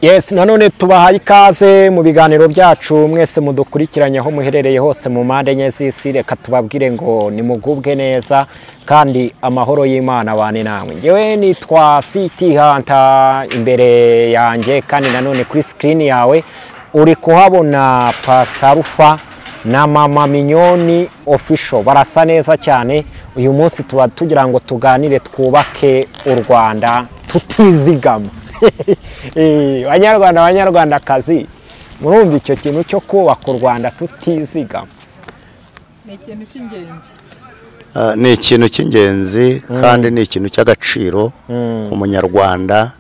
Yes, nanone tubahaye ikaze mu biganiro byacu mwese mudukurikiranye aho muherereye hose mu mpande enye z'isi. Reka tubabwire ngo nimugubwe neza kandi amahoro y'Imana bane namwe. Ngewe nitwa City Hunter, imbere yanjye kandi nanone kuri screen yawe uri kuhabona Pastor Alpha na Mama Mignone official. Barasa neza cyane. Uyu munsi tuba tugira ngo tuganire twubake u Rwanda tutizigama. Banyarwandakazi, murumva icyo kintu cyo kubaka u Rwanda tutizigama? Ni ikintu cy'ingenzi. Ni ikintu cy'ingenzi kandi ni ikintu cy'agaciro ku munyarwanda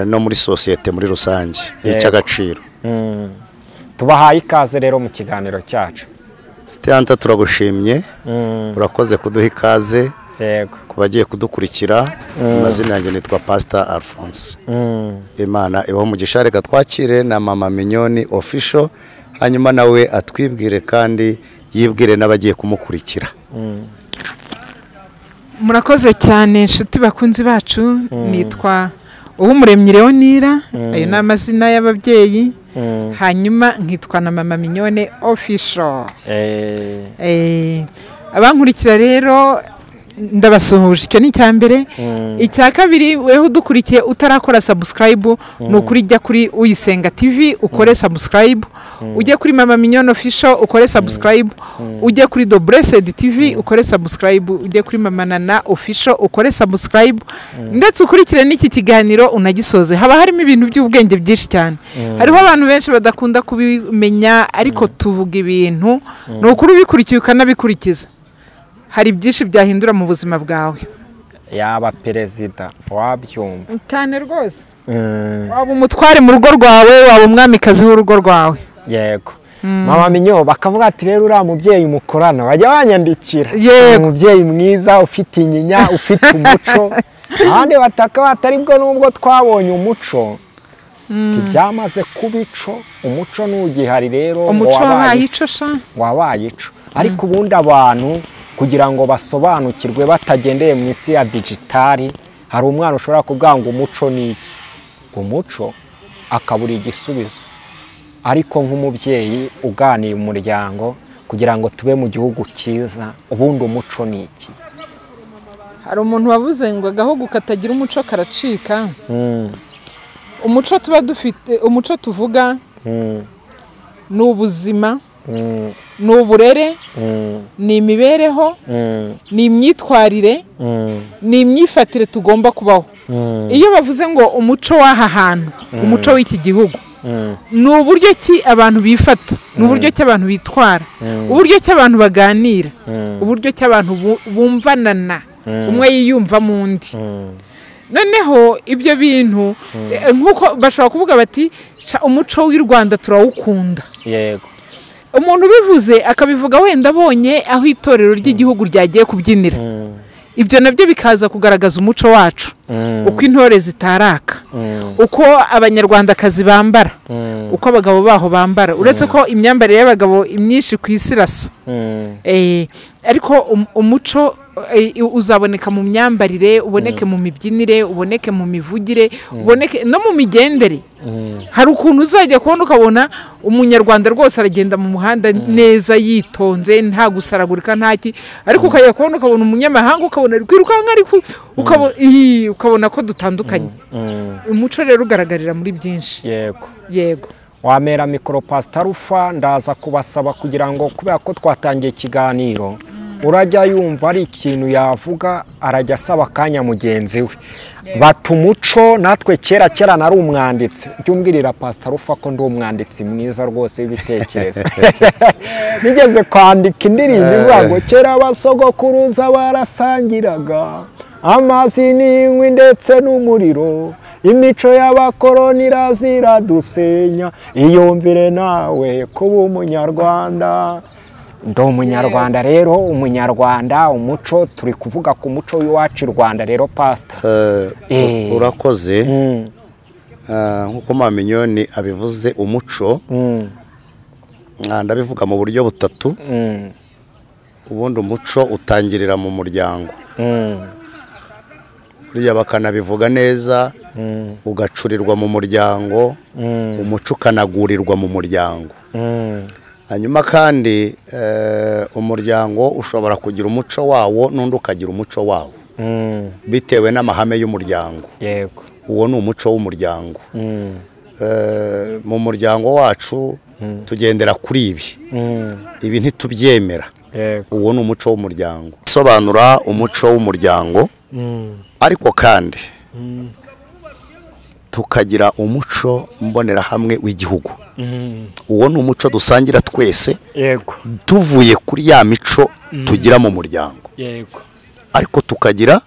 no muri societe muri rusange. Ni cy'agaciro. Tubahaye ikaze rero mu kiganiro cyacu. Stianta, turagushimye. Urakoze kuduha ikaze. Yego. Kubagiye kudukurikira. Amazina yanjye nitwa Pastor Alphonse. Imana ibaho umugisha. Reka twakire na Mama Mignone official, hanyuma nawe atwibwire kandi yibwire n'abagiye kumukurikira. Murakoze cyane nshuti bakunzi bacu. Nitwa Uwumuremyi Leonira, ayo ni amazina y'ababyeyi. Hanyuma nkitwa na Mama Mignone official. Abankurikira rero ndabasuhuje. Icyo ni icyambere. Icya kabiri, weho udukurikiye utarakora subscribe, nukuri jya kuri Uyisenga TV ukore subscribe, ujye kuri Mama Mignone official ukore subscribe, ujye kuri The Blessed TV ukore subscribe, ujye kuri Mama Nana official ukore subscribe, ndetse ukurikire n'iki kiganiro unagisoze. Haba harimo ibintu by'ubwenge byinshi cyane. Hariho abantu benshi badakunda kubimenya, ariko tuvuga ibintu nukuri ubikurikiye ukanabikurikiza, hari byinshi byahindura mu buzima bwawe. Yaba perezida wabyumva Cyane rwose. Waba umutware mu rugo rwawe, waba umwamikazi w'urugo rwawe. Yego. Mama Mignone bakavuga ati rero uriya mubyeyi mukorana bajya banyandikira. Umubyeyi mwiza ufite inyinya, ufite umuco. Ahandi bataka batari bwo nubwo twabonye umuco, ibyamaze kubico. Umuco n'ugihari rero. Umuco wabayico sha. Wabayico. Ariko ubundi abantu kugira ngo basobanukirwe batagendeye mu isi ya digitali, hari umwana ushobora kuvuga ngo umuco ni iki, umuco akabura igisubizo. Ariko nk'umubyeyi uganiye umuryango kugira ngo tube mu gihugu cyiza, ubundi umuco ni iki? Hari umuntu wavuze ngo agahugu katagira umuco karacika. Umuco tuba dufite, umuco tuvuga ni ubuzima, ni uburere, ni imibereho, ni imyitwarire, ni imyifatire tugomba kubaho. Iyo bavuze ngo umuco w'aha hantu, umuco w'iki gihugu, ni uburyo ki abantu bifata, ni uburyo ki abantu bitwara, uburyo ki abantu baganira, uburyo ki abantu bumvanana, umwe yiyumva mu undi. Noneho ibyo bintu nk'uko bashobora kuvuga bati umuco w'u Rwanda turawukunda. Yego. Umuntu bivuze akabivuga wenda abonye aho itorero ry'igihugu ryagiye kubyinira. Ibyo nabyo bikaza kugaragaza umuco wacu, uko intore zitaraka, uko abanyarwandakazi bambara, uko abagabo baho bambara. Uretse ko imyambarire y'abagabo imyinshi ku isi irasa, ariko umuco uzaboneka mu myambarire, uboneke mu mibyinire, uboneke mu mivugire, uboneke no mu migendere. Hari ukuntu uzajya kubona ukabona umunyarwanda rwose aragenda mu muhanda neza yitonze, nta gusaragurika ntaki, ariko ukajya kubona ukabona umunyamahanga ukabona kwirukanka, ariko ukabona ko dutandukanye. Umuco rero ugaragarira muri byinshi. Yego. Wamera mikoro Pastor Alpha, ndaza kubasaba kugira ngo kubera ko twatangiye ikiganiro urajya yumva ari ikintu yavuga arajya asaba kanya mugenzi we. Bata umuco, natwe kera nari umwanditsi. Byumbwirira Pastor Alpha ko ndi umwanditsi mwiza rwose w'ibitekerezo. Nigeze kwandika indirimbo ivuga ngo kera abasogokuruza barasangiraga amazi n'inkwi ndetse n'umuriro, imico y'abakoroni irazira dusenya, iyumvire nawe kuba umunyarwanda. Ndo umunyarwanda rero, umunyarwanda, umuco, turi kuvuga ku muco w'iwacu Rwanda rero Pastor. Urakoze. Nkuko Mama Mignone abivuze, umuco ndabivuga mu buryo butatu. Ubundi umuco utangirira mu muryango. Buriya bakanabivuga neza ugacurirwa mu muryango, umuco ukanagurirwa mu muryango. Hanyuma kandi umuryango ushobora kugira umuco wawo n'undi ukagira umuco wawo bitewe n'amahame y'umuryango. yego Uwo ni umuco w'umuryango. Mu muryango wacu tugendera kuri ibi ntitubyemera. Uwo ni umuco w'umuryango. Sobanura umuco w'umuryango, ariko kandi tukagira umuco mbonerahamwe w'igihugu. Uwo ni umuco dusangira twese yego tuvuye kuri ya mico tugira mu muryango, yego ariko tukagira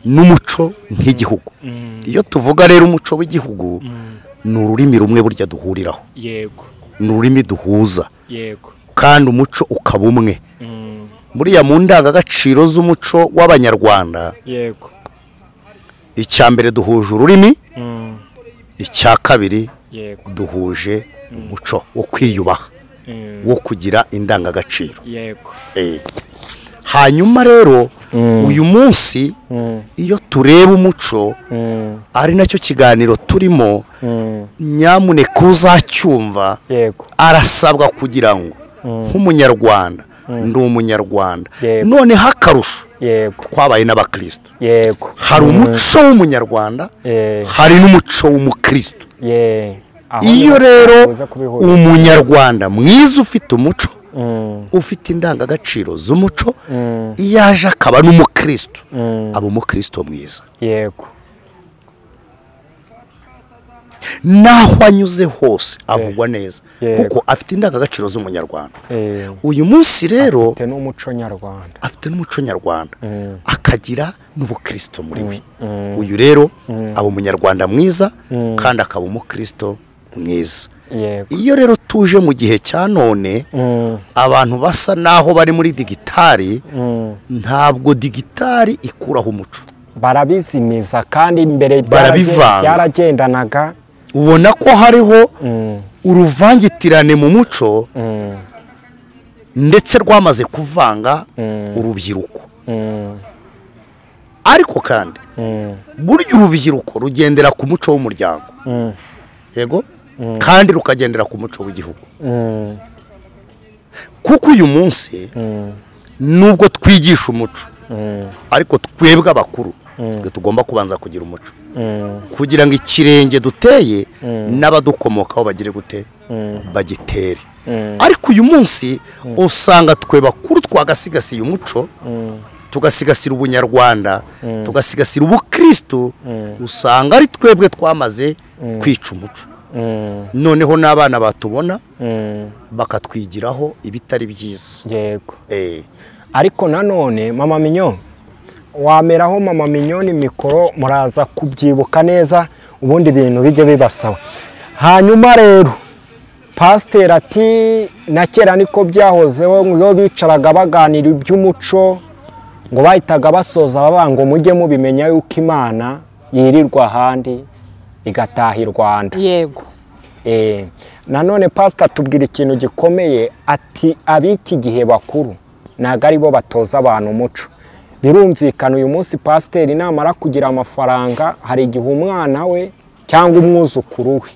n'umuco nk'igihugu. Iyo tuvuga rero umuco w'igihugu, ni ururimi rumwe burya duhuriraho, yego ni ururimi duhuza, yego kandi umuco ukaba umwe. Buriya mu ndangagaciro z'umuco w'Abanyarwanda, yego icya mbere duhuje ururimi, icya kabiri yego duhuje umuco wo kwiyubaha, wo kugira indangagaciro. yego Hanyuma rero uyu munsi iyo tureba umuco, ari nacyo kiganiro turimo, nyamuneka uzacyumva yego arasabwa kugira ngo nk'umunyarwanda, ndi umunyarwanda, Yego. noneho akarusho yego twabaye n'abakristo. yego Hari umuco w'umunyarwanda, hari n'umuco w'umukristo. Iyo rero umunyarwanda mwiza ufite umuco, ufite indangagaciro z'umuco, iyo aje akaba n'umukristo, aba umukristo mwiza. yego Naho anyuze hose avugwa neza, kuko afite indangagaciro z'umunyarwanda. Uyu munsi rero afite n'umuco nyarwanda, afite n'umuco nyarwanda, akagira n'ubukristo muri we. Uyu rero aba umunyarwanda mwiza, kandi akaba umukristo mwiza. yego Iyo rero tuje mu gihe cya none, abantu basa naho bari muri digitari, ntabwo digitari ikuraho umuco, barabizimiza, kandi imbere Barabivanga. byaragendanaga. ubona ko hariho uruvangitirane mu muco, ndetse rwamaze kuvanga urubyiruko. Ariko kandi burya urubyiruko rugendera ku muco w'umuryango, yego, kandi rukagendera ku muco w'igihugu. Kuko uyu munsi nubwo twigisha umuco, ariko twebwe abakuru twe tugomba kubanza kugira umuco, kugira ngo ikirenge duteye n'abadukomokaho bagire gute, bagitere. Ariko uyu munsi usanga twe bakuru twagasigasiye umuco, tugasigasira ubunyarwanda, tugasigasira ubukristo, usanga ari twebwe twamaze kwica umuco. Noneho n'abana batubona bakatwigiraho ibitari byiza. yego ariko nanone mama Mignone, wameraho mama Mignone mikoro, muraza kubyibuka neza, ubundi ibintu bijye bibasaba. Hanyuma rero pasiteri ati na kera niko byahozeho, ngo bicaraga baganira iby'umuco, ngo bahitaga basoza bavuga ngo mujye mubimenya yuko Imana yirirwa ahandi igataha i Rwanda. yego nanone pasita tubwira ikintu gikomeye, ati ab'iki gihe bakuru ntabwo ari bo batoza abantu umuco. Birumvikana uyu munsi pasiteri namara kugira amafaranga, hari igihe umwana we cyangwa umwuzukuru we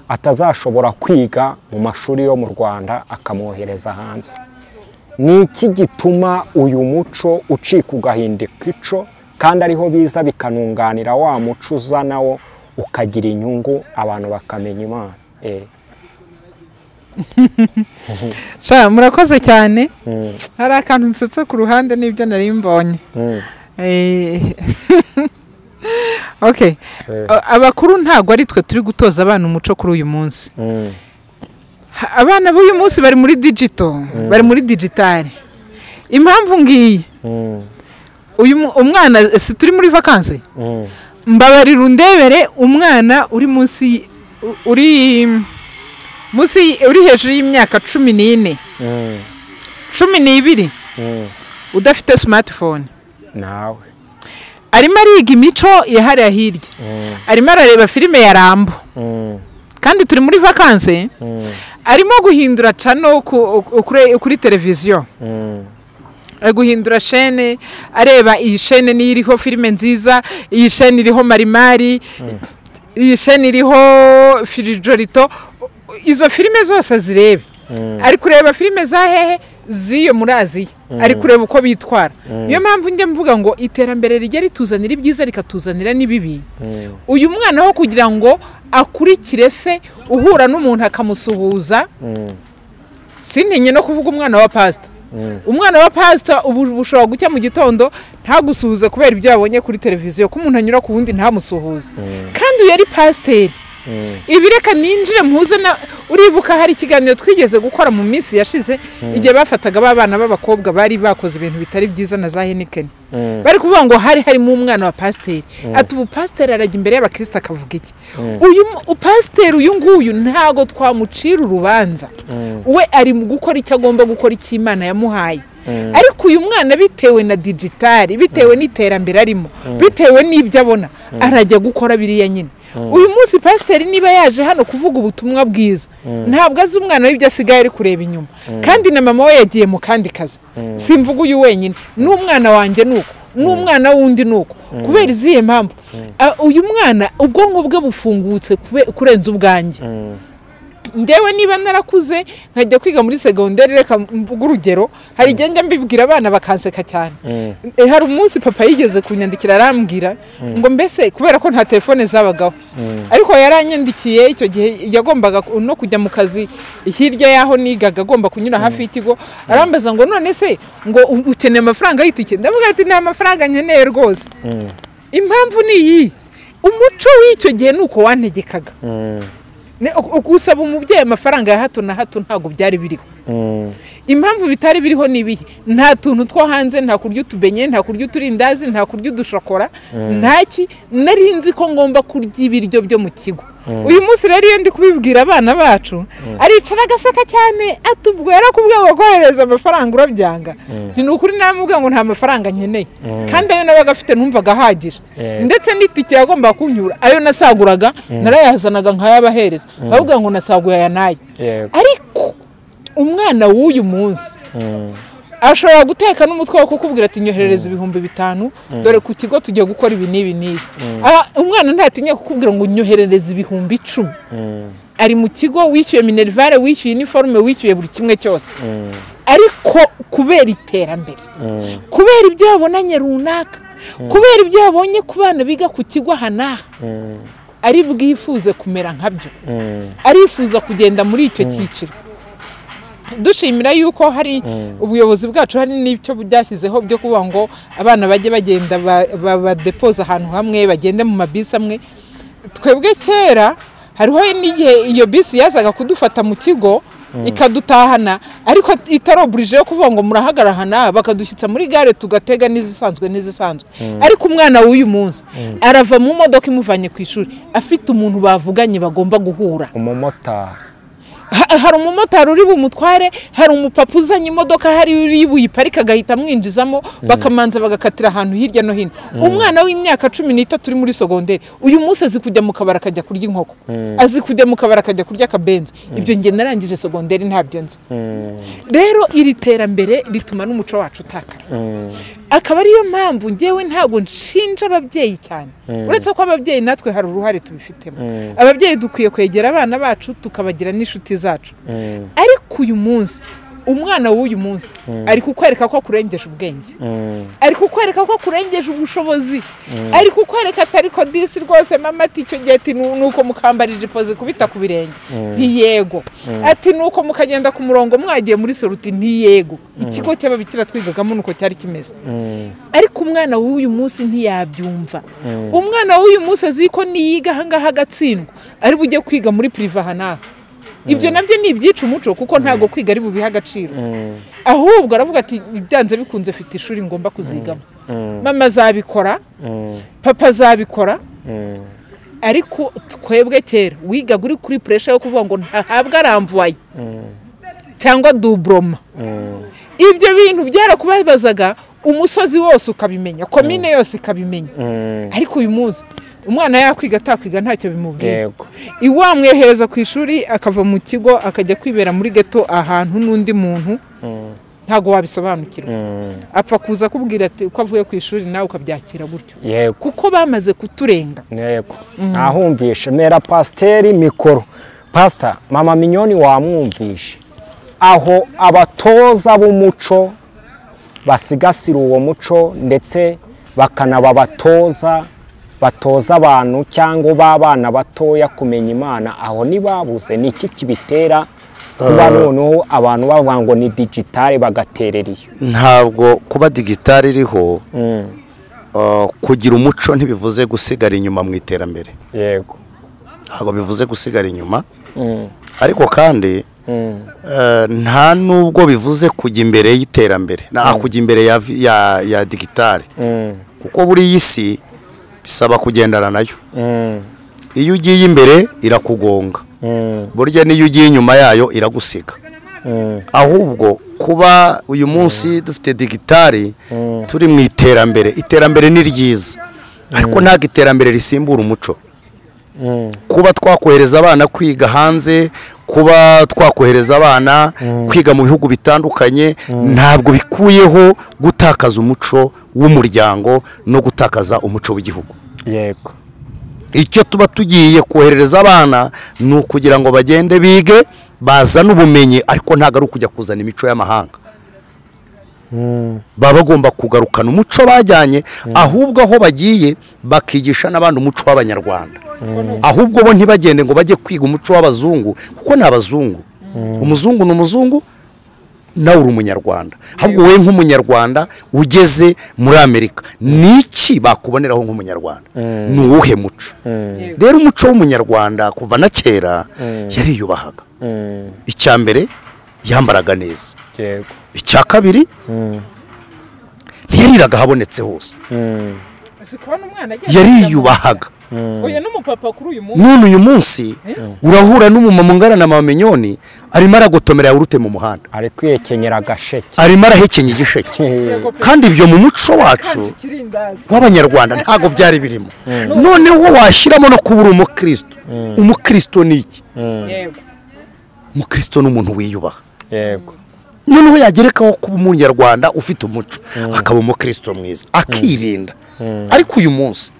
atazashobora kwiga mu mashuri yo mu Rwanda, akamwohereza hanze. Ni iki gituma uyu muco ucika ugahinduka ico, kandi ariho biza bikanunganira wa muco uza nawo ukagira inyungu, abantu bakamenya Imana? murakoze cyane. Hari akantu nsetsa ku ruhande n'ibyo nari mbonye. Okay, abakuru ntabwo ari twe turi gutoza abana umuco kuri uyu munsi. Abana b'uyu munsi bari muri digital, bari muri digitale. Impamvu ngiyi, uyu umwana si turi muri vacances, mbabarira undebere umwana uri munsi, uri hejuru y'imyaka 14 12 udafite smartphone, nawe arimo ariga imico yahariya hirya, arimo arareba filime ya Rambo, kandi turi muri vacances, arimo guhindura channel kuri televiziyo, ari guhindura shene areba iyi shene niyo iriho filime nziza, iyi shene iriho marimari, iyi shene iriho firijorito, izo filime zose zirebe. Ari kureba filime za hehe z'iyo muri Aziya, ari kureba uko bitwara. Niyo mpamvu njye mvuga ngo iterambere rijya rituzanira ibyiza rikatuzanira n'ibibi. Uyu mwana wo kugira ngo akurikire se uhura n'umuntu akamusuhuza, sintinye no kuvuga umwana wa pastor. Umwana wa pastor ubu bushobora gucya mu gitondo ntagusuhuze kubera ibyo yabonye kuri televiziyo, ko umuntu anyura ku wundi ntamusuhuze, kandi uyu yari pasteur. Ibi reka ninjire mpuze na uribuka hari ikiganiro twigeze gukora mu minsi yashize igihe bafataga babana b'abakobwa bari bakoze ibintu bitari byiza na za Heineken, bari kuvuga ngo harimo umwana wa pasteur, ati ubu pasteur arajya imbere y'abakristo akavuga iki? Uyu pasteur uyu nguyu ntago twamucira urubanza, we ari mu gukora icyo agomba gukora, icyo Imana yamuhaye. Ariko uyu mwana bitewe na digitali, bitewe n'iterambere arimo, bitewe n'ibyo abona, arajya gukora biriya nyine. Uyu munsi pasiteri niba yaje hano kuvuga ubutumwa bwiza, ntabwo azi umwana w'ibyo asigaye ari kureba inyuma, kandi na mama we yagiye mu kandi kazi. Simvuga uyu wenyine, n'umwana wanjye nuko, n'umwana wundi nuko. Kubera izihe mpamvu uyu mwana ubwonko bwe bufungutse kurenza ubwanjye. Ndewe niba narakuze nkajya kwiga muri segonderi, reka mvuga urugero, hari igihe njya mbibwira abana bakanseka cyane. Hari umunsi papa yigeze kunyandikira arambwira ngo mbese kubera ko nta telefone zabagaho, ariko yaranyandikiye icyo gihe yagombaga no kujya mu kazi hirya yaho nigaga, agomba kunyura hafi y'ikigo, arambaza ngo none se ngo ukeneye amafaranga y'itike? Ndavuga ati nta mafaranga nkeneye rwose. Impamvu ni iyi, umuco w'icyo gihe nuko wantegekaga. Gusaba umubyeyi amafaranga ya hato na hato ntago byari biriho. Impamvu bitari biriho nibihe, nta tuntu two hanze, nta kurya utubenye, nta kurya uturindazi, nta kurya udushokora, ntaki. Nari nzi ko ngomba kurya ibiryo byo mu kigo. Uyu munsi rero iyo ndi kubibwira abana bacu, aricara agaseka cyane, atubwira kubwa ngo kohereza amafaranga urabyanga. Ni ukuri namubwira ngo nta mafaranga nkeneye, kandi ayo nabaga afite numvaga ahagije, ndetse n'itike yagomba kunyura ayo nasaguraga narayazanaga nkayabahereza, bavuga ngo nasaguye aya naye. Ariko umwana w'uyu munsi ashobora guteka n'umutwe wo kukubwira ati nyoherereza 5,000 dore ku kigo tugiye gukora ibi n'ibi n'ibi. Umwana ntatinya kukubwira ngo nyoherereza 10,000. Ari mu kigo, wishyuye minervare, wishyuye uniforme, wishyuye buri kimwe cyose. Ariko kubera iterambere, kubera ibyo yabonanye runaka, kubera ibyo yabonye ku bana biga ku kigo hanaha, ari bwifuze kumera nkabyo, arifuza kugenda muri icyo cyiciro. Dushimira yuko hari ubuyobozi bwacu, hari n'icyo byashyizeho byo kuvuga ngo abana bajye bagenda badepoza ahantu hamwe, bagende mu mabisi amwe. Twebwe kera hariho n'igihe iyo bisi yazaga kudufata mu kigo ikadutahana, ariko itaroburije yo kuvuga ngo murahagarahana, bakadushyitsa muri gare tugatega n'izisanzwe. Ariko umwana w'uyu munsi arava mu modoka imuvanye ku ishuri afite umuntu bavuganye bagomba guhura. Umumotari, hari umumotari uri bumutware, hari umupapa uzanye imodoka, hari uri buyiparika agahita amwinjizamo, bakamanza bagakatira ahantu hirya no hino. Umwana w'imyaka 13 uri muri segonderi uyu munsi azi kujya mu kabara akajya kurya inkoko, azi kujya mu kabara akajya kurya akabenzi. Ibyo nge narangije segonderi ntabyo nzi. Rero iri terambere rituma n'umuco wacu utakara. Akaba ariyo mpamvu ngewe ntabwo nshinja ababyeyi cyane, uretse ko ababyeyi natwe hari uruhare tubifitemo. Ababyeyi dukwiye kwegera abana bacu tukabagira n'inshuti zacu. Ariko uyu munsi umwana w'uyu munsi ari kukwereka ko akurengeje ubwenge, ari kukwereka ko akurengeje ubushobozi, ari kukwereka atari ko disi rwose mama ati icyo gihe ati nuko mukambarije ipoze kubita ku birenge ntiyego, ati nuko mukagenda ku murongo mwagiye muri soruti ntiyego. Ikigo cy'ababikira twigagamo nuko cyari kimeze. Ariko umwana w'uyu munsi ntiyabyumva. Umwana w'uyu munsi azi ko niyiga hangaha agatsindwa ari bujye kwiga muri priva hanaha. Ibyo nabyo ni ibyica umuco, kuko ntago kwiga ari bubiha agaciro. Ahubwo aravuga ati byanze bikunze afite ishuri ngomba kuzigamo. Mama zabikora, papa zabikora. Ariko twebwe kera wiga guri kuri pressure yo kuvuga ngo ntahabwa aramvuye cyangwa dubroma. Ibyo bintu byarakubabazaga, umusozi wose ukabimenya, komine yose ikabimenya. Ariko uyu munsi umwana yakwiga atakwiga ntacyo bimubwiye. Iwamwehereza ku ishuri akava mu kigo akajya kwibera muri geto ahantu n'undi muntu ntabwo wabisobanukirwa apfa kuza kubwira ati uko avuye ku ishuri nawe ukabyakira gutyo yego kuko bamaze kuturenga yego nahumvishe mera pasiteri mikoro pasita mama minyoni wamwumvishe aho abatoza b'umuco basigasira uwo muco ndetse bakanaba batoza abantu cyangwa b'abana batoya kumenya Imana aho nibabuze ni iki kibitera kuba noneho abantu bavuga ngo ni digitale bagaterera iyo ntabwo kuba digitale iriho kugira umuco ntibivuze gusigara inyuma mu iterambere yego ntabwo bivuze gusigara inyuma ariko kandi nta nubwo bivuze kujya imbere y'iterambere kujya imbere ya digitale kuko buri isi bisaba kugendana nayo iyo ugiye imbere irakugonga burya n'iyo ugiye inyuma yayo iragusiga ahubwo kuba uyu munsi dufite digitale turi mu iterambere ni ryiza ariko ntabwo iterambere risimbura umuco kuba twakohereza abana kwiga hanze kuba twakohereza abana kwiga mu bihugu bitandukanye ntabwo bikuyeho gutakaza umuco w'umuryango no gutakaza umuco w'igihugu yego icyo tuba tugiye koherereza abana ni ukugira ngo bagende bige bazane ubumenyi ariko ntabwo ari ukujya kuzana imico y'amahanga baba bagomba kugarukana umuco bajyanye ahubwo aho bagiye bakigisha n'abandi umuco w'abanyarwanda ahubwo bo ntibagende ngo bajye kwiga umuco w'abazungu kuko ni abazungu umuzungu ni umuzungu nawe uri umunyarwanda ahubwo wowe nk'umunyarwanda ugeze muri Amerika niki bakuboneraho nk'umunyarwanda ni uwuhe muco rero umuco w'umunyarwanda kuva na kera yariyubahaga icya mbere yambaraga neza icya kabiri ntiyariraga habonetse hose yariyubahaga none uyu munsi urahura n'umumama ungana na mama minyoni arimo aragotomera yawurute mu muhanda ari kwiyekenyera agasheke arimo arahekenya igisheke kandi ibyo mu muco wacu w'abanyarwanda ntabwo byari birimo noneho washyiramo no kubura umukristo ni iki umukristo ni umuntu wiyubaha yego noneho yagerekaho kuba umunyarwanda ufite umuco akaba umukristo mwiza akirinda ariko uyu munsi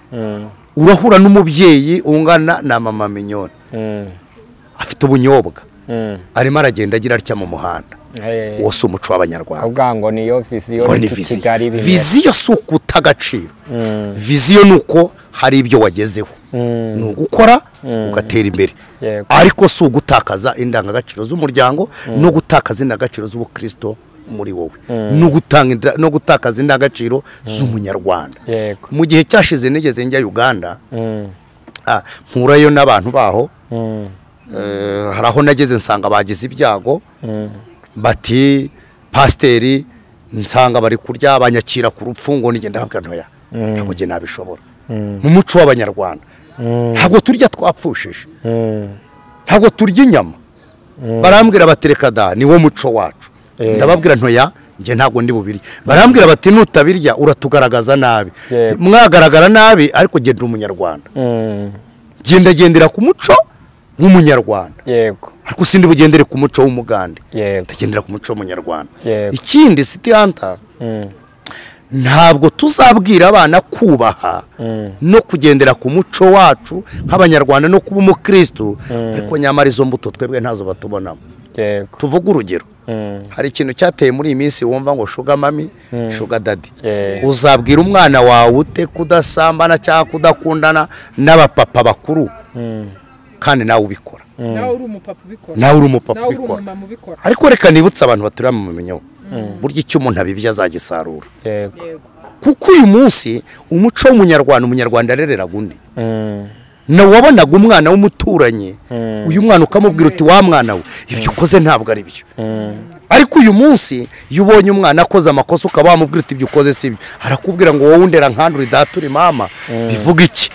urahura n'umubyeyi ungana na mama minyoni afite ubunyobwa arimo aragenda agira atya mu muhanda wose umuco w'abanyarwanda ubwa ngo niyo viziyo si ukuta agaciro viziyo ni uko hari ibyo wagezeho ni ugukora ugatera imbere ariko si ugutakaza indangagaciro z'umuryango no gutakaza indangagaciro z'ubukristo muri wowe no gutakaza indangagaciro z'umunyarwanda mu gihe cyashize nigeze njya Uganda mpurayo n'abantu baho hari aho nageze nsanga bagize ibyago bati pasiteri nsanga bari kurya banyakira ku rupfu ngo nigenda habwa ntoya ntabwo njye nabishobora mu muco w'abanyarwanda ntabwo turya twapfushije ntabwo turya inyama barambwira batereka da ni wo muco wacu ndababwira ntoya njye ntabwo ndi bubiri barambwira bati nutabirya uratugaragaza nabi mwagaragara nabi ariko genda umunyarwanda gendera ku muco w'umunyarwanda yego ariko sindi bugendere ku muco w'umugande ndagendera ku muco w'umunyarwanda ikindi City Hunter ntabwo tuzabwira abana kubaha no kugendera ku muco wacu nk'abanyarwanda no kuba umukristo ariko nyamara izo mbuto twebwe ntazo batubonamo tuvuga urugero hari ikintu cyateye muri iyi minsi wumva ngo sugar mami sugar daddy uzabwira umwana wawe ute kudasambana cyangwa kudakundana n'abapapa bakuru kandi nawe ubikora nawe uri umupapa ubikora nawe uri umupapa ubikora ariko reka nibutse abantu baturira mu menyo burya icyo umuntu abibye azagisarura kuko uyu munsi umuco w'umunyarwanda arereraga undi na wabonaga umwana w'umuturanyi uyu mwana ukamubwira uti wa mwana we ibyo ukoze ntabwo ari byo ariko uyu munsi iyo ubonye umwana akoze amakosa ukaba wamubwira uti ibyo ukoze si byo arakubwira ngo wowe undera nkandure daturi mama bivuga iki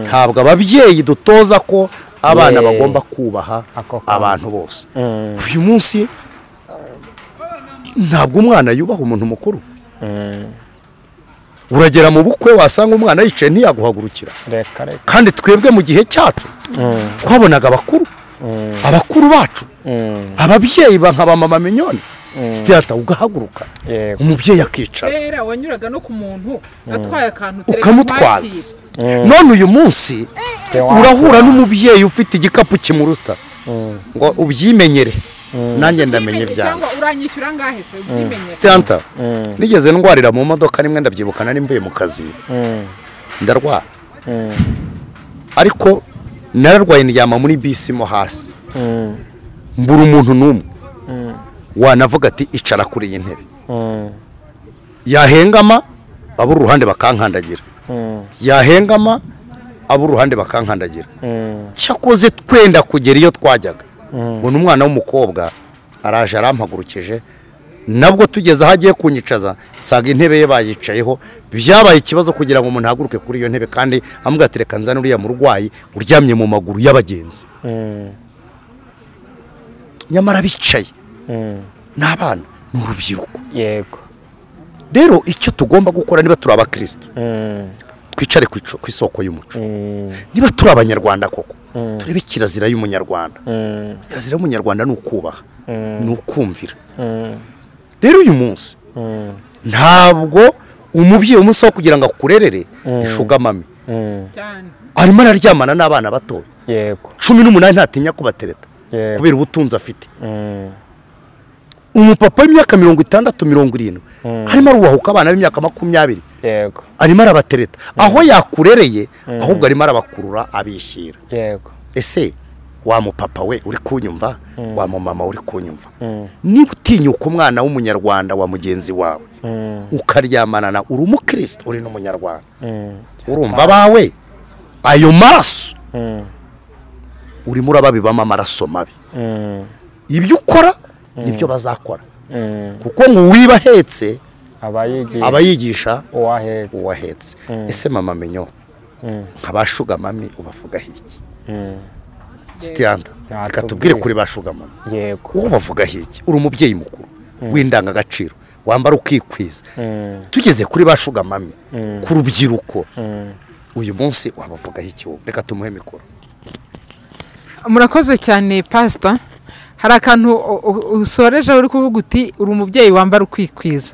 ntabwo ababyeyi dutoza ko abana bagomba kubaha abantu bose uyu munsi ntabwo umwana yubaha umuntu mukuru uragera mu bukwe wasanga umwana yicaye ntiyaguhagurukira kandi twebwe mu gihe cyacu twabonaga abakuru bacu ababyeyi nka ba mama minyoni sitiyata ugahaguruka umubyeyi akicara kera wanyuraga no ku muntu atwaye akantu ukamutwaza none uyu munsi urahura n'umubyeyi ufite igikapu kimuruta ngo ubyimenyere nanjye ndamenye byawe cyangwa uranyishyura ngahe se ubyimenyere sitiyata nigeze ndwarira mu modoka nimwe ndabyibuka nari mvuye mu kazi ndarwara ariko nararwaye ndyama muri bisi mo hasi mbura umuntu n'umwe wanavuga ati icara kuri iyi ntebe yahengama abura uruhande bakankandagira yahengama abura uruhande bakankandagira cyakoze twenda kugera iyo twajyaga mbona umwana w'umukobwa araje arampagurukije nabwo tugeze aho agiye kunyicaza saga intebe ye bayicayeho byabaye ikibazo kugira ngo umuntu ahaguruke kuri iyo ntebe kandi amubwira ati reka nzane uriya murwayi uryamye mu maguru y'abagenzi nyamara bicaye n'abana ni urubyiruko yego rero icyo tugomba gukora niba turi abakristo twicare ku isoko y'umuco niba turi abanyarwanda koko turebe kirazira y'umunyarwanda kirazira y'umunyarwanda ni ukubaha ni ukumvira rero uyu munsi ntabwo umubyeyi umunsi wo kugira ngo akurerere ishugamame arimo araryamana n'abana batoya yego 18 ntatinya kubatereta kubera ubutunzi afite umupapa w'imyaka 60-70 harimo arubahuka abana b'imyaka 20 yego arimo arabatereta aho yakurereye ahubwo arimo arabakurura abishyira yego ese wa mupapa we uri kunyumva wa mama uri kunyumva niba utinyuka umwana w'umunyarwanda wa mugenzi wawe ukaryamana na uri umukristo uri n'umunyarwanda urumva bawe ayo maraso urimo urababibamo amaraso mabi ibyo ukora nibyo bazakora kuko ngo wibahetse abayigisha uwahetse ese mama menyo nk'abashugamami ubavugaho iki sitiyanta reka tubwire kuri bashugamami yego uwo bavugaho iki uri umubyeyi mukuru w'indangagaciro wambara ukikwiza tugeze kuri bashugamami ku rubyiruko uyu munsi wabavugaho iki reka tumuhe mikoro murakoze cyane pastor hari akantu usoreje uri kuvuga uti uri umubyeyi wambara ukikwiza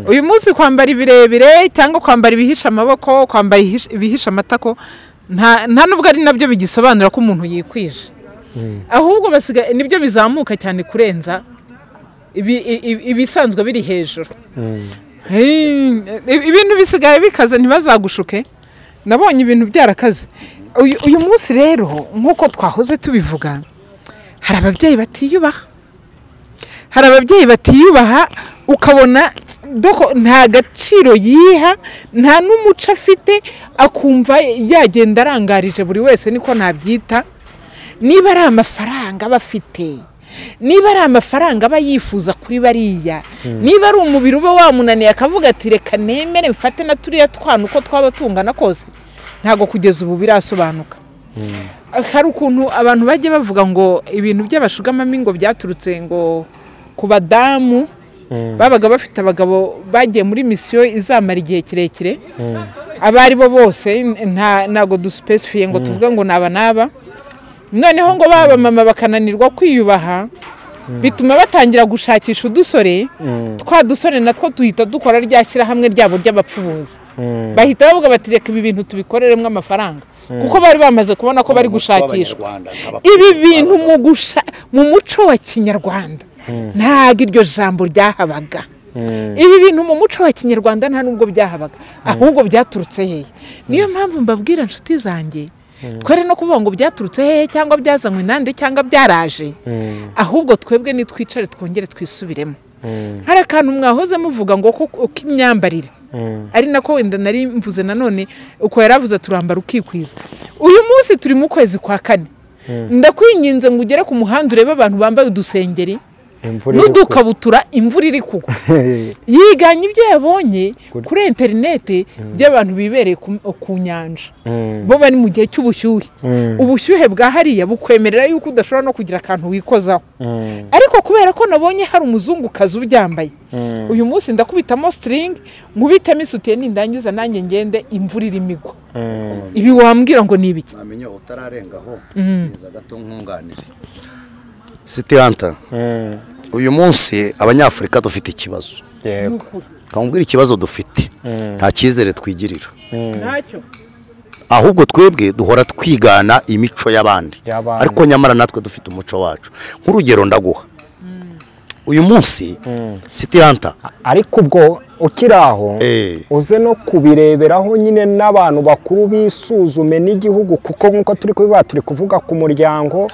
uyu munsi kwambara ibirebire cyangwa kwambara ibihisha amaboko kwambara ibihisha amatako nta nubwo ari nabyo bigisobanura ko umuntu yikwije ahubwo basigaye nibyo bizamuka cyane kurenza ibisanzwe biri hejuru ibintu bisigaye bikaze ntibazagushuke nabonye ibintu byarakaze uyu munsi rero nk'uko twahoze tubivuga hari ababyeyi batiyubaha ukabona nta gaciro yiha nta n'umuco afite akumva yagenda arangarije buri wese niko nabyita niba ari amafaranga bafite niba ari amafaranga aba yifuza kuri bariya niba ari umubiri uba wamunaniye akavuga ati reka nemere mfate na turiya twana uko twaba tungana kose ntago kugeza ubu birasobanuka hari ukuntu abantu bajye bavuga ngo ibintu by'abashugamami ngo byaturutse ngo ku badamu babaga bafite abagabo bagiye muri misiyo izamara igihe kirekire abari bo bose ntago duspecifiye ngo tuvuge ngo naba noneho ngo baba mama bakananirwa kwiyubaha bituma batangira gushakisha udusore twa dusore natwo tuhita dukora ryashyira hamwe ryabo ry'abapfubuzi bahita bavuga bati reka ibi bintu tubikoreremo amafaranga kuko bari bamaze kubona ko bari gushakishwa ibi bintu mu muco wa kinyarwanda ntago iryo jambo ryahabaga ibi bintu mu muco wa kinyarwanda nta nubwo byahabaga ahubwo byaturutse hehe niyo mpamvu mbabwira inshuti zanjye twere no kuvuga ngo byaturutse hehe cyangwa byazanywe nande cyangwa byaraje ahubwo twebwe nitwicare twongere twisubiremo hari akantu mwahoze muvuga ngo uko imyambarire ari nako wenda nari mvuze nanone uko yaravuze turambara ukikwiza uyu munsi turi mu kwezi kwa 4 ndakwinginze ngo ugere ku muhanda urebe abantu bambaye udusengeri n'udukabutura imvura iri kugwa yiganye ibyo yabonye kuri interinete by'abantu bibereye ku nyanja bo bari mu gihe cy'ubushyuhe ubushyuhe bwa hariya bukwemerera yuko udashobora no kugira akantu wikozaho ariko kubera ko nabonye hari umuzungukazi ubyambaye uyu munsi ndakubitamo string nkubitamo isutiye nindangiza nanjye ngende imvura irimo igwa ibi wambwira ngo ni ibiki namenye utararengaho niza gato nkunganire sitiyanta uyu munsi abanyafurika dufite ikibazo. yego kamubwira ikibazo dufite nta cyizere twigirira, ntacyo ahubwo twebwe duhora twigana imico y'abandi, ariko nyamara natwe dufite umuco wacu. nk'urugero ndaguha uyu munsi City Hunter, ariko ubwo ukiri aho uze no kubireberaho nyine n'abantu bakuru bisuzume n'igihugu, kuko nk'uko turi kubiba turi kuvuga ku muryango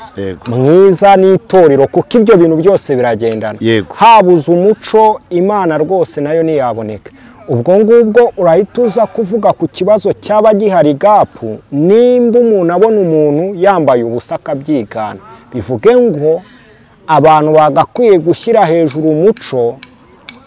mwiza n'itorero, kuko ibyo bintu byose biragendana. habuze umuco Imana rwose nayo ntiyaboneka. ubwo ngubwo urahita uza kuvuga ku kibazo cyaba gihari gapu, nimba umuntu abona umuntu yambaye ubusa akabyigana, bivuge ngo abantu bagakwiye gushyira hejuru umuco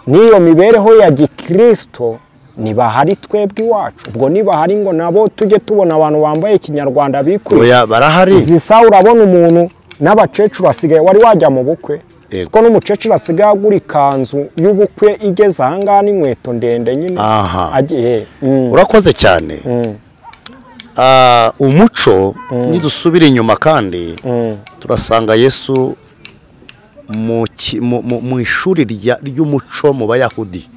n'iyo mibereho ya gikristo. ntibahari twebwe iwacu, ubwo nibahari ngo nabo tujye tubona abantu bambaye ikinyarwanda bikwiye. barahari. izi saha urabona umuntu n'abakecuru asigaye, wari wajya mu bukwe siko n'umukecuru asigaye agura ikanzu y'ubukwe igeze ahangaha n'inkweto ndende nyine. urakoze cyane. umuco nidusubira inyuma kandi turasanga Yesu mu ishuri ry'umuco mu Bayahudi.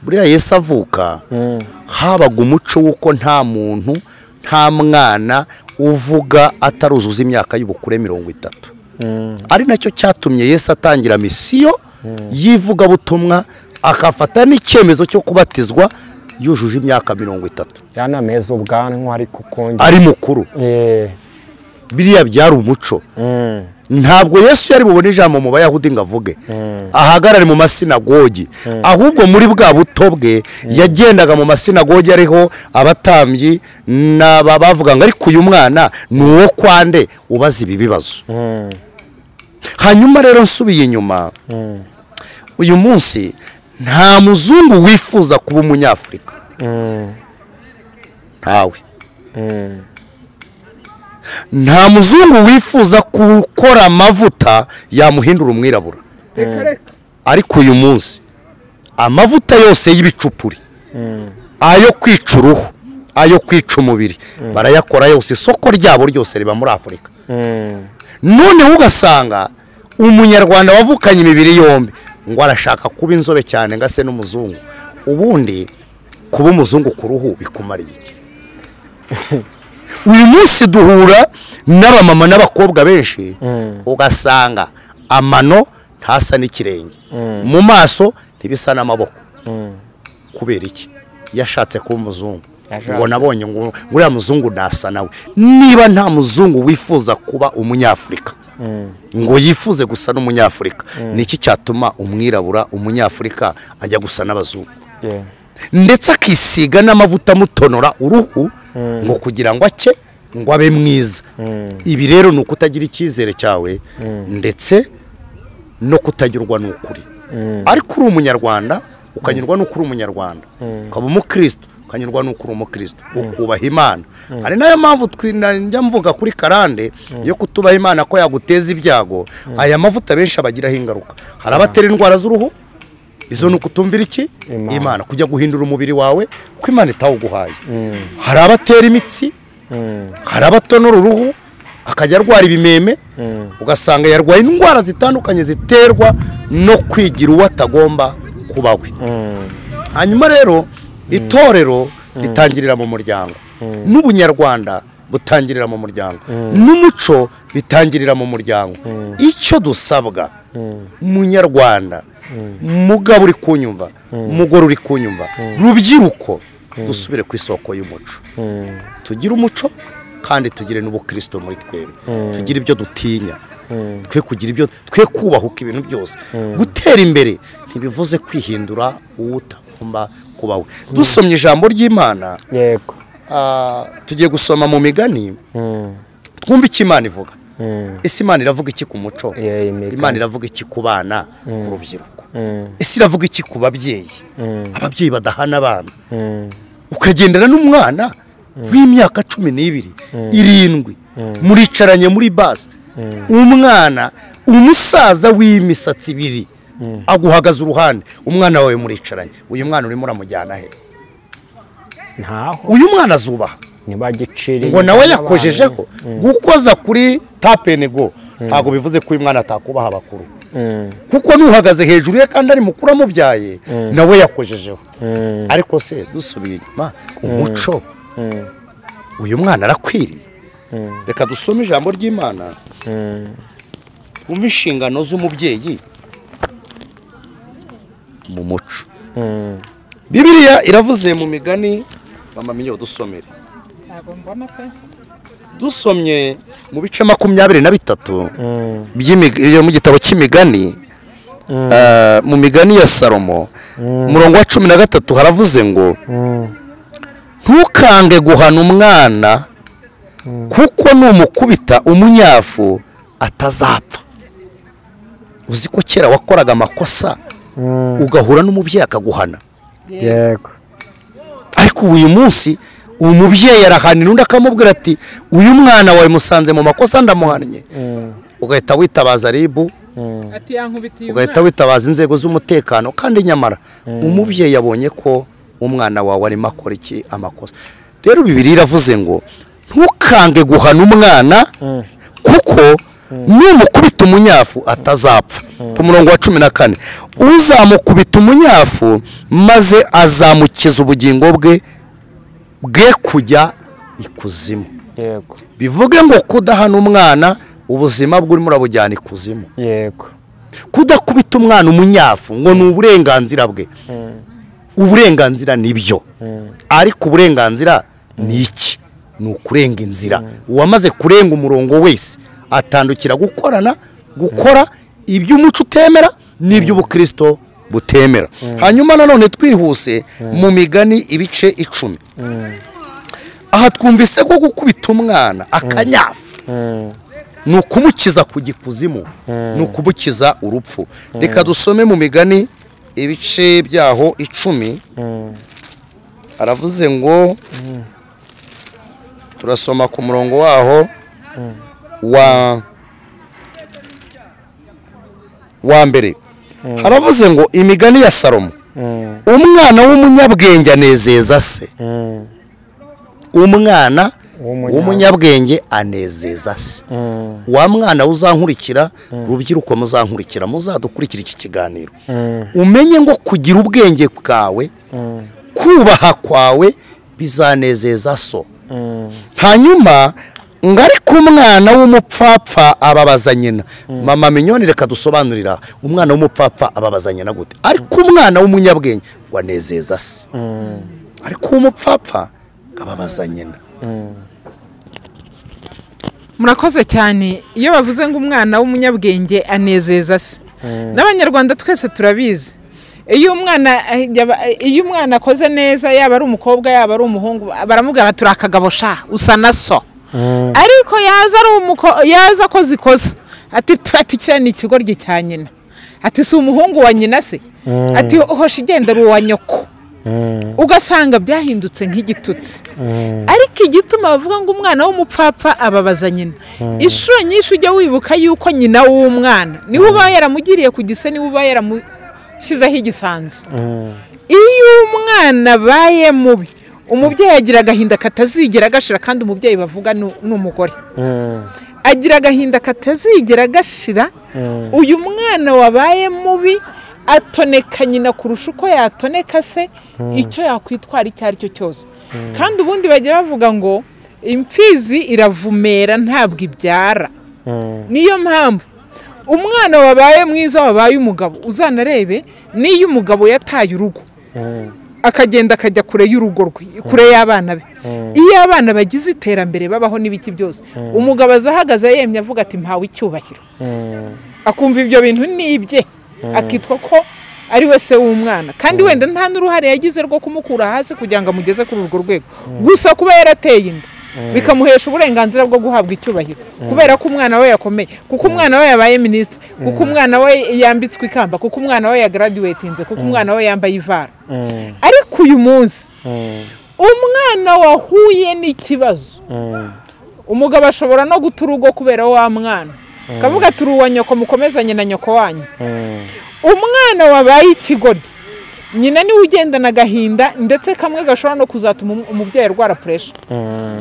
buriya Yesu avuka habaga umuco w'uko nta muntu nta mwana uvuga ataruzuza imyaka y'ubukure 30. ari nacyo cyatumye Yesu atangira misiyo y'ivugabutumwa, akafata n'icyemezo cyo kubatizwa yujuje imyaka 30. yanameze ubwanwa ariko kongera ari mukuru. biriya byari umuco. ntabwo Yesu yari bubone ijambo mu Bayahudi ngo avuge ahagarare mu masinagogi, ahubwo muri bwa buto bwe yagendaga mu masinagogi ariho abatambyi bavuga ngo ariko uyu mwana ni uwo kwande ubaza ibi bibazo. hanyuma rero nsubiye inyuma, uyu munsi nta muzungu wifuza kuba umunyafurika, ntawe. nta muzungu wifuza gukora amavuta yamuhindura umwirabura. ariko uyu munsi amavuta yose y'ibicupuri, ayo kwica uruhu, ayo kwica umubiri, barayakora yose. isoko ryabo ryose riba muri Afurika. noneho ugasanga umunyarwanda wavukanye imibiri yombi ngo arashaka kuba inzobe cyane ngo ase n'umuzungu. ubundi kuba umuzungu ku ruhu bikumariye iki? uyu munsi duhura n'abamama n'abakobwa benshi, ugasanga amano ntasa n'ikirenge, mu maso ntibisa n'amaboko. kubera iki? yashatse kuba umuzungu. ngo nabonye ngo uriya muzungu nasa nawe. niba nta muzungu wifuza kuba umunyafurika ngo yifuze gusa n'umunyafurika, niki cyatuma umwirabura umunyafurika ajya gusa n'abazungu? ndetse akisiga n'amavuta amutonora uruhu ngo kugira ngo ake ngo abe mwiza. ibi rero ni ukutagira icyizere cyawe ndetse no kutagirwa n'ukuri. ariko uri umunyarwanda ukanyurwa n'uko uri umunyarwanda, ukaba umukristo ukanyurwa n'uko uri umukristo, ukubaha Imana. ari nayo mpamvu njya mvuga kuri karande yo kutubaha Imana ko yaguteza ibyago. aya mavuta benshi abagiraho ingaruka. hari abatera indwara z'uruhu, izo ni ukutumvira iki? Imana, kujya guhindura umubiri wawe ko Imana itawuguhaye. hari abatera imitsi, hari abatonora uruhu akajya arwara ibimeme, ugasanga yarwaye indwara zitandukanye ziterwa no kwigira uwo atagomba kuba we. hanyuma rero itorero ritangirira mu muryango, n'ubunyarwanda butangirira mu muryango, n'umuco bitangirira mu muryango. icyo dusabwa munyarwanda, mugabo uri kunyumva, umugore uri kunyumva, rubyiruko, dusubire ku isoko y'umuco. tugire umuco kandi tugire n'ubukristo muri twebwe. tugire ibyo dutinya, twe kugira ibyo, twe kubahuka ibintu byose. gutera imbere ntibivuze kwihindura uwo utagomba kuba we. dusomye ijambo ry'Imana, yego tugiye gusoma mu migani, twumve icyo Imana ivuga. ese Imana iravuga iki ku muco? Imana iravuga iki ku bana, ku rubyiruko? ese iravuga iki ku babyeyi, ababyeyi badahana abana? ukagendana n'umwana w'imyaka 12, 7, muricaranye muri base, umwana umusaza w'imisatsi 2 aguhagaze uruhande, umwana wawe muricaranye, uyu mwana urimo uramujyana he? ntaho. uyu mwana azubaha ngo nawe yakojejeho gukoza kuri tapenego. ntabwo bivuze ko uyu mwana atakubaha abakuru. kuko nuhagaze hejuru ye kandi ari mukuru amubyaye nawe yakojejeho. ariko se dusubiye inyuma umuco uyu mwana arakwiriye. reka dusome ijambo ry'Imana twumve inshingano z'umubyeyi mu muco. Bibiliya iravuze mu migani, mama minyo dusomere. Dusomye mu bice 23 by'imigani mu gitabo cy'imigani, mu migani ya Salomo umurongo wa 13 haravuze ngo ntukange guhana umwana kuko numukubita umunyafu atazapfa. Uzi ko kera wakoraga amakosa ugahura n'umubyeyi akaguhana? yego. ariko uyu munsi umubyeyi arahanira undi akamubwira ati uyu mwana wawe musanze mu makosa ndamuhannye, ugahita witabaza ribu, ugahita witabaza inzego z'umutekano. kandi nyamara umubyeyi yabonye ko umwana wawe arimo akora iki amakosa. rero Bibiliya iravuze ngo ntukange guhana umwana kuko numukubita umunyafu atazapfa. ku murongo wa 14 uzamukubita umunyafu maze azamukiza ubugingo bwe kujya ikuzimu. yego. bivuge ngo kudahana umwana ubuzima bwe urimo urabujyana ikuzimu. yego. kudakubita umwana umunyafu ngo ni uburenganzira bwe. uburenganzira nibyo, ariko uburenganzira ni iki? ni ukurenga inzira. uwamaze kurenga umurongo wese atandukira gukora iby'umuco utemera n'iby'ubukristo butemera. hanyuma nanone twihuse mu migani ibice 10, aha twumvise ko gukubita umwana akanyafu ni ukumukiza ku gikuzimu, ni ukumukiza urupfu. reka dusome mu migani ibice byaho 10, aravuze ngo turasoma ku murongo waho wa mbere. haravuze ngo imigani ya Salomo, umwana w'umunyabwenge anezeza se. umwana w'umunyabwenge anezeza se. wa mwana uzankurikira, rubyiruko muzankurikira, muzadukurikira iki kiganiro, umenye ngo kugira ubwenge bwawe, kubaha kwawe bizanezeza so. hanyuma ngo ariko umwana w'umupfapfa ababaza nyina. mama minyoni reka dusobanurira umwana w'umupfapfa ababaza nyina gute? ariko umwana w'umunyabwenge wanezeza se. ariko umupfapfa ababaza nyina. murakoze cyane. iyo bavuze ngo umwana w'umunyabwenge anezeza se, n'abanyarwanda twese turabizi. iyo umwana akoze neza, yaba ari umukobwa yaba ari umuhungu, baramubwira bati urakagabo sha usa na so. ariko yaza akoze ikosa ati kiriya ni ikigoryi cya nyina, ati si umuhungu wa nyina se, ati hosha igendera uwa nyoko. ugasanga byahindutse nk'igitutsi. ariko igituma bavuga ngo umwana w'umupfapfa ababaza nyina, inshuro nyinshi ujya wibuka yuko nyina w'umwana niwe uba yaramugiriye ku gise, niwe uba yaramushyizeho igisanzu. iyo umwana abaye mubi, umubyeyi agira agahinda katazigera gashira, kandi umubyeyi bavuga n'umugore agira agahinda katazigera gashira. uyu mwana wabaye mubi atoneka nyina kurusha uko yatoneka se, icyo yakwitwara icyo ari cyo cyose. kandi ubundi bagira bavuga ngo imfizi iravumera ntabwo ibyara. niyo mpamvu umwana wabaye mwiza, wabaye umugabo, uzanarebe n'iyo umugabo yataye urugo akagenda akajya kure y'urugo rwe, kure y'abana be, iyo abana bagize iterambere babaho n'ibiki byose, umugabo azahagaze yemye avuga ati mpawe icyubahiro, akumva ibyo bintu nibye, akitwa ko ari we se w'umwana. kandi wenda nta n'uruhare yagize rwo kumukura hasi kugira ngo amugeze kuri urwo rwego, gusa kuba yarateye inda bikamuhesha uburenganzira bwo guhabwa icyubahiro, kubera ko umwana we yakomeye, kuko umwana we yabaye minisitiri, kuko umwana we yambitswe ikamba, kuko umwana we yagraduatinze, kuko umwana we yambaye ivara. ariko uyu munsi umwana wahuye n'ikibazo, umugabo ashobora no guta urugo kubera wa mwana, kavuga ati uruwa nyoko mukomezanye na nyoko wanyu. umwana wabaye ikigoryi nyina niwe ugendana agahinda ndetse kamwe gashobora no kuzatuma umubyeyi arwara puresha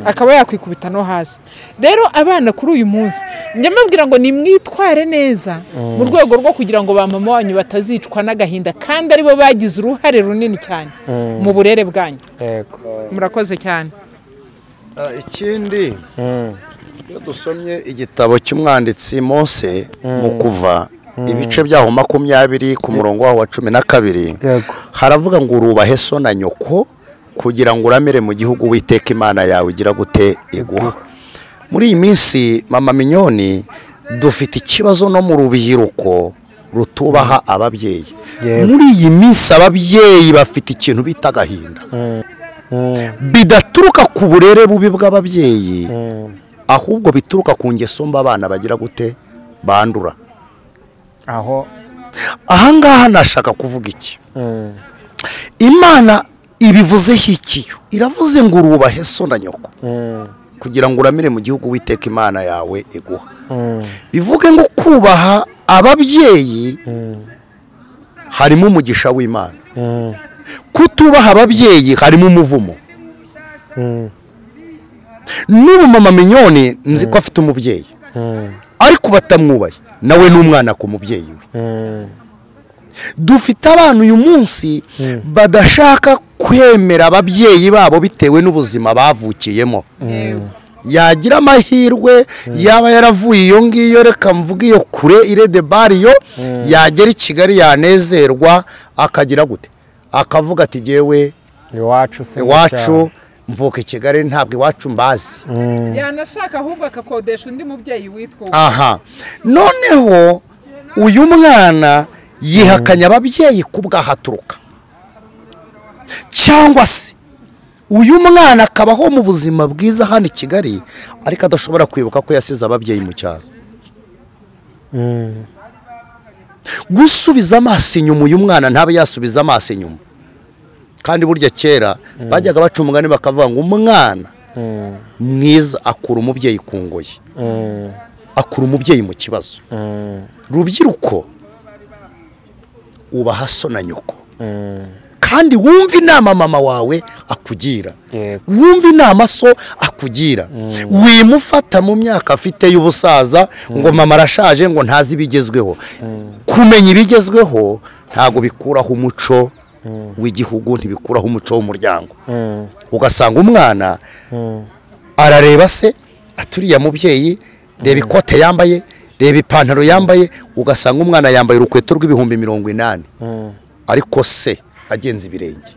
akaba yakwikubita no hasi. Rero abana kuri uyu munsi njya mbabwira ngo nimwitware neza mu rwego rwo kugira ngo ba mama wanyu batazicwa n'agahinda kandi aribo bagize uruhare runini cyane mu burere bwanyu. Murakoze cyane. Ikindi iyo dusomye igitabo cy'umwanditsi Mose mu Kuva ibice byaho 20 ku murongo wa 12 haravuga ngo urubahe so na nyoko kugira ngo uramire mu gihugu witeka Imana yawe igira gute iguha. Muri iyi minsi mama Minyoni dufite ikibazo no mu rubyiruko rutubaha ababyeyi. Muri iyi minsi ababyeyi bafite ikintu bita agahinda bidaturuka ku burere bubi bw'ababyeyi ahubwo bituruka ku ngeso mba abana bagira gute bandura. Ahangaha nashaka kuvuga iki? Imana ibivuzeho ikiyo iravuze ngo urubahe so na nyoko kugira ngo uramire mu gihugu witeka Imana yawe iguha. Bivuge ngo kubaha ababyeyi harimo umugisha w'Imana, kutubaha ababyeyi harimo umuvumo. N'ubu mama Minyoni nzi ko afite umubyeyi ariko batamwubaye nawe n'umwana ku mubyeyi we. Dufite abantu uyu munsi badashaka kwemera ababyeyi babo bitewe n'ubuzima bavukiyemo. Yagira amahirwe yaba yaravuye iyo ngiyo reka mvuga iyo kure irede bariyo yagera i Kigali yanezerwa akagira gute akavuga ati jewe iwacu mvuka i Kigali ntabwo iwacu mbazi. Yanashaka ahubwo akakodesha undi mubyeyi witwa. Noneho uyu mwana yihakanya ababyeyi kubwahaturuka cyangwa se uyu mwana akabaho mu buzima bwiza hano i Kigali ariko adashobora kwibuka ko yasize ababyeyi mu cyaro. Gusubiza amaso inyuma uyu mwana ntabe yasubiza amaso inyuma. Kandi burya kera bajyaga baca umugani bakavuga ngo umwana mwiza akura umubyeyi ku ngoyi, akura umubyeyi mu kibazo. Rubyiruko ubaha so na nyoko kandi wumva inama mama wawe akugira, wumva inama so akugira. Wimufata mu myaka afite y'ubusaza ngo mama arashaje ngo ntazi ibigezweho. Kumenya ibigezweho ntago bikuraho umuco w'igihugu, ntibikuraho umuco w'umuryango. Ugasanga umwana arareba se aturiya mubyeyi, reba ikote yambaye, reba ipantaro yambaye, ugasanga umwana yambaye urukweto rw'ibihumbi 80 ariko se agenza ibirenge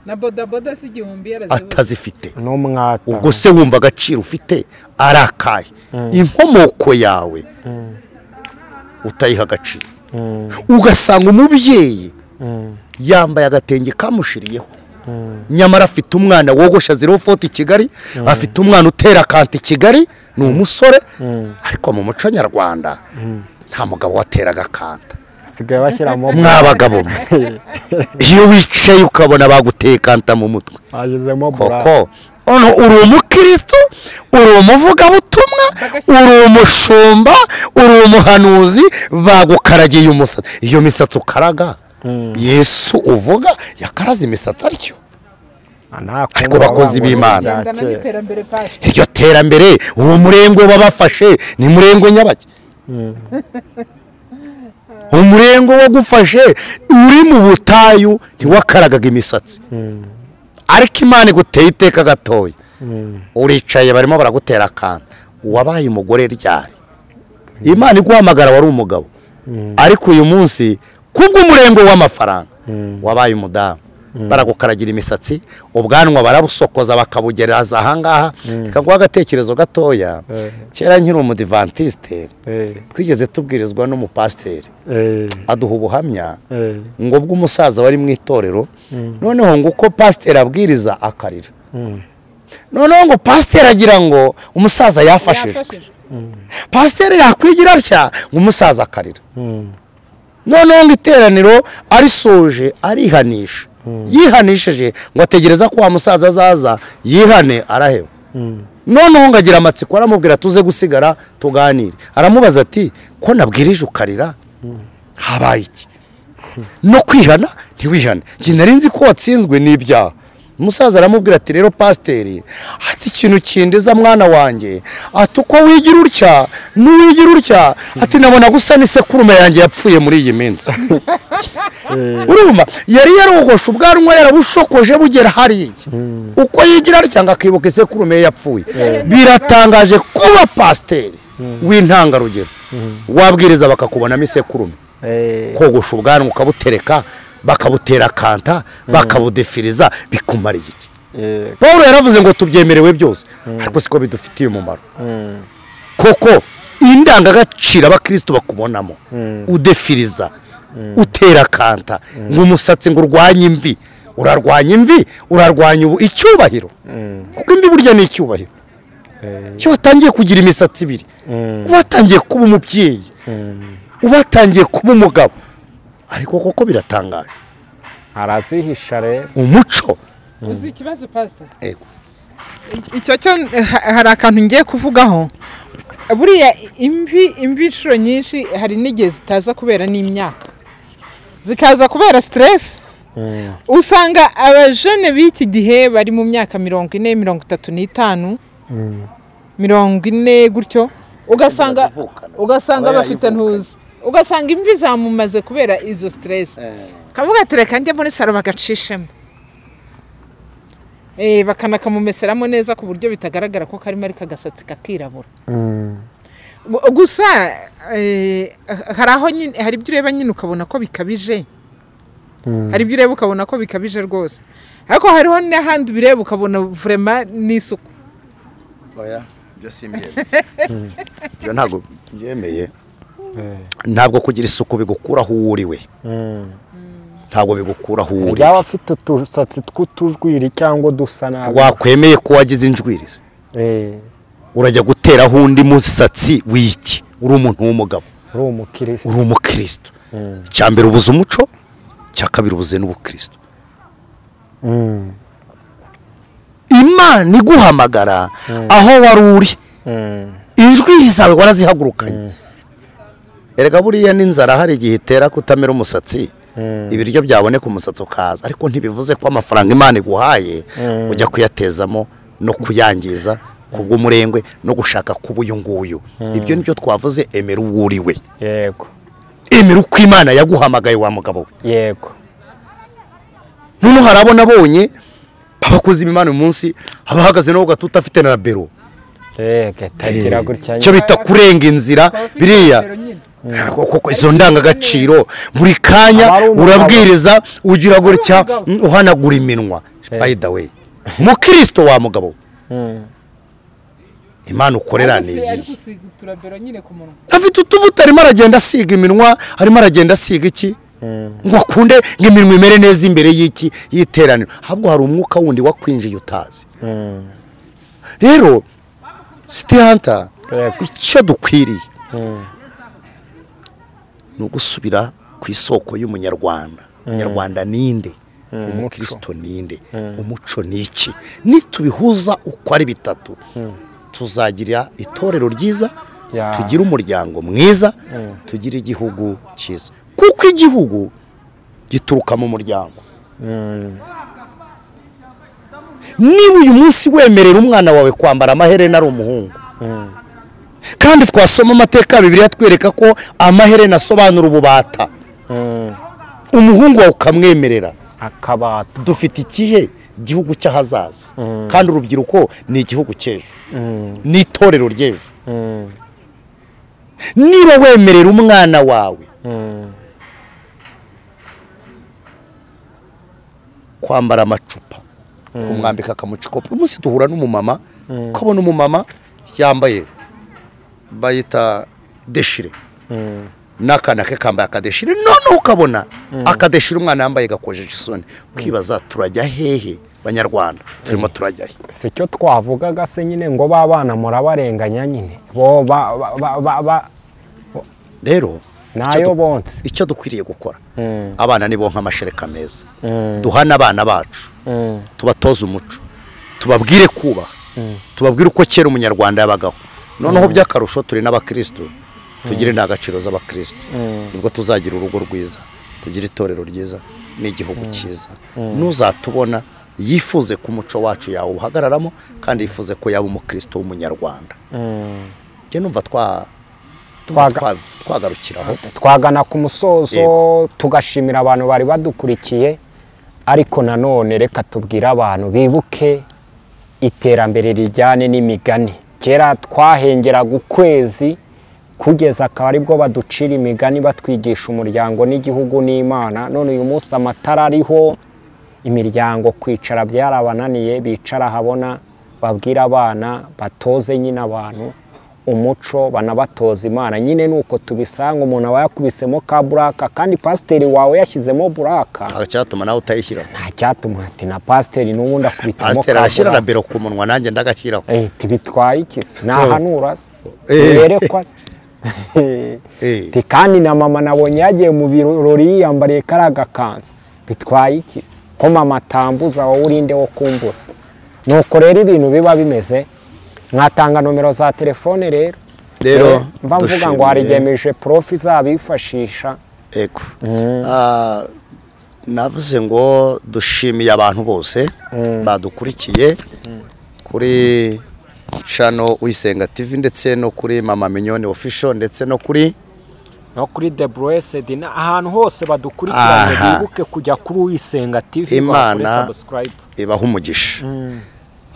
na bodaboda si igihumbi atazifite. Ubwo se wumva agaciro ufite arakaye, inkomoko yawe utayiha agaciro. Ugasanga umubyeyi yambaye agatenge kamushiriyeho nyamara afite umwana wogosha 040 i Kigali, afite umwana utera kanti i Kigali, ni umusore. Ariko mu muco nyarwanda nta mugabo wateraga kanta, sigaye bashyiramo mwabagabo. Iyo wicaye ukabona baguteye kanta mu mutwe koko uri umukristo, uri umuvugabutumwa, uri umushumba, uri umuhanuzi, bagukaragiye umusatsi. Iyo misatsi ukaraga Yesu uvuga yakaraze imisatsi aricyo. Ariko bakozi b'Imana iryo terambere uwo murengo babafashe ni murengo nyabake. Umurengo wo gufashe uri mu butayu ntiwakaragaga imisatsi, ariko Imana iguteye iteka gatoya uricaye barimo baragutera kanta. Wabaye umugore ryari? Imana iguhamagara wari umugabo, ariko uyu munsi kubw'umurengo w'amafaranga wabaye umudamu. Baragukaragira imisatsi, ubwanwa barabusokoza bakabugereza ahangaha. Kaguha agatekerezo gatoya, kera nkiri umudivantiste twigeze tubwirizwa n'umupasiteri aduha ubuhamya ngo bw'umusaza wari mu itorero. Noneho ngo uko pasiteri abwiriza akarira, noneho ngo pasiteri agira ngo umusaza yafashijwe. Pasiteri yakwigira atya ngo umusaza akarira. Noneho ngo iteraniro arisoje arihanisha, yihanishije ngo ategereza ko wa musaza azaza yihane, araheba. Noneho ngo agira amatsiko aramubwira tuze gusigara tuganire. Aramubaza ati ko nabwirije ukarira habaye iki? No kwihana ntiwihane njye nari nzi ko watsinzwe n'ibyaha umusaza aramubwira ati rero pasiteri ati ikintu kindiza mwana wanjye ati uko wigira utya n'uwigira utya ati nabona gusa n'isekurume yanjye yapfuye muri iyi minsi urumva yari yarogoshe ubwanwa yarabushokoje bugera hariya uko yigira atya ngo akibuka isekurume ye yapfuye biratangaje kuba pasiteri w'intangarugero wabwiriza bakakubonamo isekurume kogosha ubwanwa ukabutereka bakabutera kanta bakabudefiriza bikumariye iki Paul yaravuze ngo tubyemerewe byose ariko siko bidufitiye umumaro koko indangagaciro abakristo bakubonamo udefiriza utera kanta nk'umusatsi ngo urwanye imvi urarwanya imvi urarwanya icyubahiro kuko imvi burya ni icyubahiro cyo watangiye kugira imisatsi ibiri watangiye kuba umubyeyi ubatangiye kuba umugabo ariko koko biratangaje arazihisha rero umuco uzi ikibazo pastor icyo cyo hari akantu ngiye kuvugaho buriya imvi inshuro nyinshi hari n'igihe zitaza kubera n'imyaka zikaza kubera stress usanga abajene b'iki gihe bari mu myaka 40 35 40 gutyo ugasanga bafite ntuzi ugasanga imvi zamumaze kubera izo stress kavuga ati reka njye muri salo bagacishemo bakanakamumesheramo neza ku buryo bitagaragara ko karimo ari kagasatsi kakirabura gusa hari ibyo ureba nyine ukabona ko bikabije hari ibyo ureba ukabona ko bikabije rwose ariko hariho n'ahandi bireba ukabona vraiment n'isuku oya byo simbyemeye byo ntabwo byemeye ntabwo kugira isuku bigukuraho uriwe ntabwo bigukuraho uri byaba afite utusatsi tw'utujwiri cyangwa dusa nabi wakwemeye ko wagize injwirize urajya guteraho undi musatsi w'iki uri umuntu w'umugabo uri umukristo cya mbere ubuze umuco cya kabiri ubuze n'ubukristo Imana iguhamagara aho wari uri injwiri zawe warazihagurukanye erega buriya n'inzara hari igihe itera kutamera umusatsi ibiryo byaboneka umusatsi ukaza ariko ntibivuze ko amafaranga Imana iguhaye ujya kuyatezamo no kuyangiza kubw'umurengwe no gushaka kubuyunguyu ibyo nibyo twavuze emera uwuriwe yego emera uko Imana yaguhamagaye wa mugabo yego none harabona abonye abakozi b'Imana uyu munsi abahagaze no gatuta afite na bero tagira gutya cyo bita kurenga inzira biriya koko izo ndangagaciro buri kanya urabwiriza ugira gutya uhanagura iminwa by the way mukristo wa mugabo Imana ukorera ni iyi afite utuvuta arimo aragenda asiga iminwa arimo aragenda asiga iki ngo akunde nk'iminwa imere neza imbere y'iki yiteraniro ahubwo hari umwuka wundi wakwinjiye utazi rero Stehanta icyo dukwiriye ni ugusubira ku isoko y'umunyarwanda umunyarwanda ninde umukristo ninde umuco ni iki nitubihuza uko ari bitatu tuzagira itorero ryiza tugira umuryango mwiza tugira igihugu cyiza kuko igihugu gituruka mu muryango niba uyu munsi wemerera umwana wawe kwambara amaherena ari umuhungu kandi twasoma amateka ya Bibiliya twereka ko amaherena asobanura ububata umuhungu wawe ukamwemerera akabata dufite ikihe igihugu cy'ahazaza kandi urubyiruko ni igihugu cy'ejo ni itorero ry'ejo niba wemerera umwana wawe kwambara amacupa kumwambika akamucikopa umunsi duhura n'umumama ukabona umumama yambaye bayita deshire n'akana ke kambaye akadeshire none ukabona akadeshire umwana yambaye gakojeje isoni kwibaza turajya hehe banyarwanda turimo turajya he se cyo twavugaga se nyine ngo babana murabarenganya nyine bo rero nayo bonse icyo dukwiriye gukora abana nibo nk'amashereka meza duhana abana bacu tubatoza umuco tubabwire kubaha tubabwire uko kera umunyarwanda yabagaho noneho by'akarusho turi n'abakristo tugire indangagaciro z'abakristo nibwo tuzagira urugo rwiza tugira itorero ryiza n'igihugu cyiza n'uzatubona yifuze ku muco wacu yawuhagararamo kandi yifuze ko yaba umukristo w'umunyarwanda njye numva twagarukiraho twagana ku musozo tugashimira abantu bari badukurikiye ariko nanone reka tubwire abantu bibuke iterambere rijyane n'imigani kera twahengeraga ukwezi kugeza akaba aribwo baducira imigani batwigisha umuryango n'igihugu n'Imana none uyu munsi amatara ariho imiryango kwicara byarabananiye bicara habona babwira abana batoze nyine abantu umuco banabatoza Imana nyine nuko tubisanga umuntu aba yakubisemo ka buraka kandi pasiteri wawe yashyizemo buraka nta cyatuma nawe utayishyiraho nta cyatuma ati na pasiteri n'ubundi akubitamo pasiteri arashyira na bero ku munwa nanjye ndagashyiraho tibitwaye ikisi nahanura yerekwa kandi na mama nabonye yagiye mu birori yiyambariye karaga kanzu bitwaye ikisi ko mama atambuza wowe urinde wo kumbuza nuko rero ibintu biba bimeze mwatanga nomero za telefone rero mva mvuga ngo harigemeje profi zabifashisha ego navuze ngo dushimiye abantu bose badukurikiye kuri channel Uyisenga TV ndetse no kuri Mama Mignone Official ndetse no kuri The Blessed ahantu hose badukurikiranye bibuke kujya kuri Uyisenga TV bakore subscribe ibaho umugisha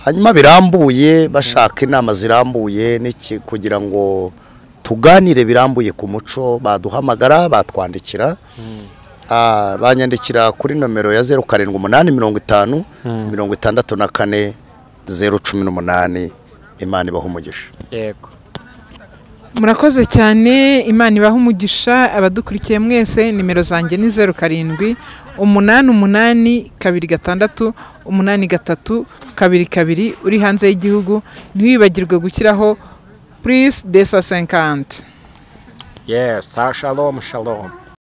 hanyuma birambuye bashaka inama zirambuye n'iki kugira ngo tuganire birambuye ku muco baduhamagara batwandikira banyandikira kuri nomero ya 0785 54 018 Imana ibaho umugisha yego murakoze cyane Imana ibaho umugisha abadukurikiye mwese nimero zanjye ni 07 88 26 83 22 uri hanze y'igihugu ntiwibagirwe gukiraho plus 250 yes shalom